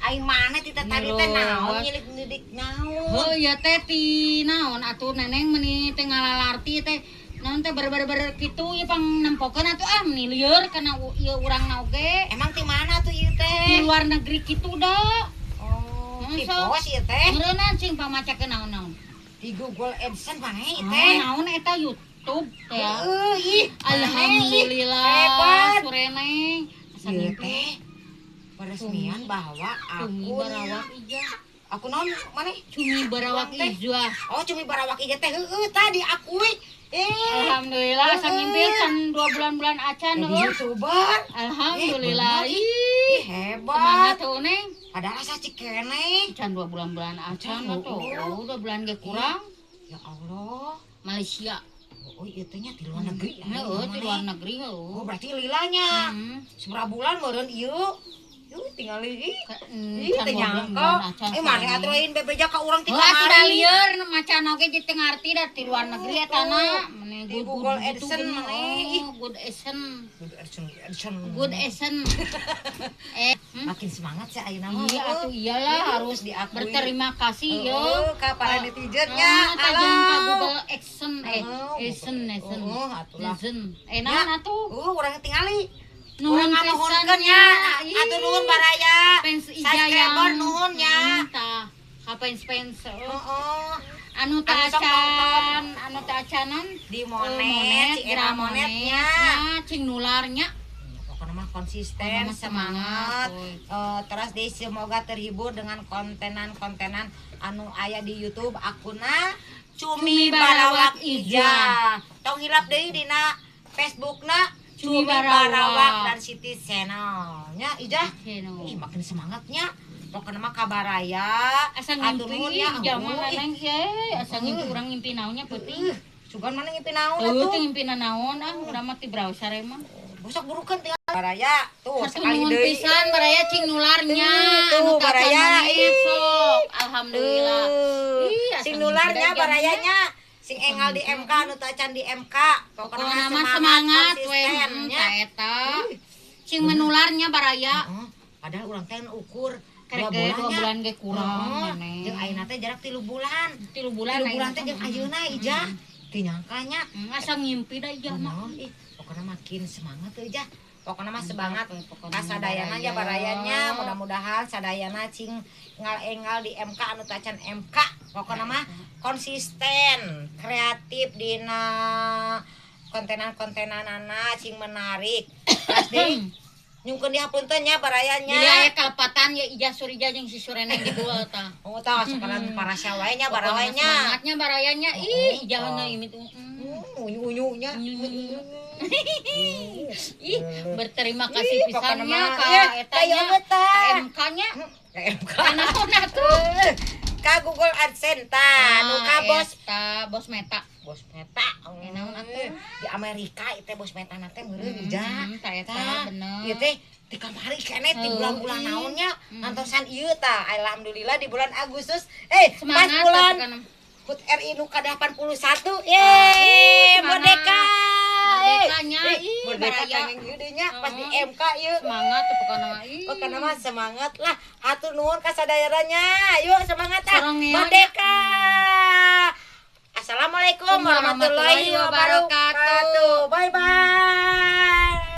Aing mana ti tadi teh naon nyilik-nyilik naon. Heuh ya teh ti naon atuh neneng meuni teh ngalalarti teh naon teh bar kitu ieu pang nempokeun atuh meni lieur kana ieu urangna oge. Emang ti mana tuh ieu teh? Di luar negeri kitu da. Oh, di pos ieu teh. Meureunna cing pamacakeun naon-naon. Di Google AdSense maneh teh. Naon eta YouTube teh ya. Ih, alhamdulillah. Hebat. Sureneng. Asa Ieu teh peresmian bahwa Cumi Barawak Ija. Aku naon maneh? Cumi Barawak Ija. Oh, Cumi Barawak Ija teh heueuh tah diakui. Alhamdulillah asa ngimpil can 2 bulan-bulan acan Jadi YouTuber. Alhamdulillah. Ih, hebat. Semangat tuh neng. Padahal asa cik keneh. Can 2 bulan-bulan acan tuh. Oh, 2 bulan ge kurang. Ya Allah. Malaysia. Oh, ieu teh nya di luar negeri. Heuh, di luar negeri heuh. Oh, berarti lilanya. Seberapa bulan meureun ieu? Tinggal ih teh nyangka mana atuh lain bebeja ka urang ti kamari atuh lieur macan oge di teu ngarti da ti luar negeri eta na mane Google AdSense maneh good AdSense makin semangat sih ayeuna mah iya atuh iyalah harus diakui berterima kasih yo ka para netizen nya tajam ka Google AdSense atulah naon atuh urang tingali nuhun pisan nya atuh nuhun baraya subscriber nuhun nya tah ka fans heeh anu teh acanan di monet era monetnya cing nularnya pokoknya mah konsisten semangat terus deh semoga terhibur dengan kontenan anu aya di YouTube akunna Cumi Barawak Ija tong hilap deui dina Facebookna Cumi Barawak dan Siti Channelnya Ija ih makin semangatnya pokoknya mah kabaraya asa ngimpi jaman neng asa ngimpi urang ngimpi naonnya peuting sugan mana ngimpi naon atuh ngimpi naon urang mah ti browser mah bosok burukeun teh baraya tuh sekali deui pisan baraya cing nularnya tuh baraya sok alhamdulillah cing nularnya barayanya sing engal di MK anu tacan di MK pokokna mah semangat we eta cing menularnya baraya padahal urang teh ukur 2 bulan ge kurang maneh jeung ayeuna teh jarak 3 bulan 3 bulan teh jeung ayeuna Ija teu nyangkanya asa ngimpi da Ija mah pokokna makin semangat teh Ija pokokna mah semangat kasadayana ya barayanya mudah-mudahan sadayana cing engal di MK anu tacan MK pokokna mah konsisten kreatif dina kontenan-kontenanana cing menarik pasti nyungkeun di hapunteun nya barayanya jadi aya kalepatan ya Ija Surija jeung si Sureneng diduel tah oh tah sekarang para sawae nya barawanya semangatnya barayanya ih jangan imit unyu-unyunya ih berterima kasih pisannya ka eta nya MK-nya ka Google AdSense ta nu ka bos meta naon atuh di Amerika teh bos meta na teh meureun Ija ta eta bener ieu teh di kamari keneh di bulan-bulan naonnya nantosan ieu tah alhamdulillah di bulan Agustus pas bulan HUT RI nu ke-81 merdeka merdekanya merdeka yang gede nya pas di MK ieu semangat tuh pokokna mah semangat lah hatur nuhun ka sadayarannya yuk semangat merdeka Assalamualaikum warahmatullahi wabarakatuh bye bye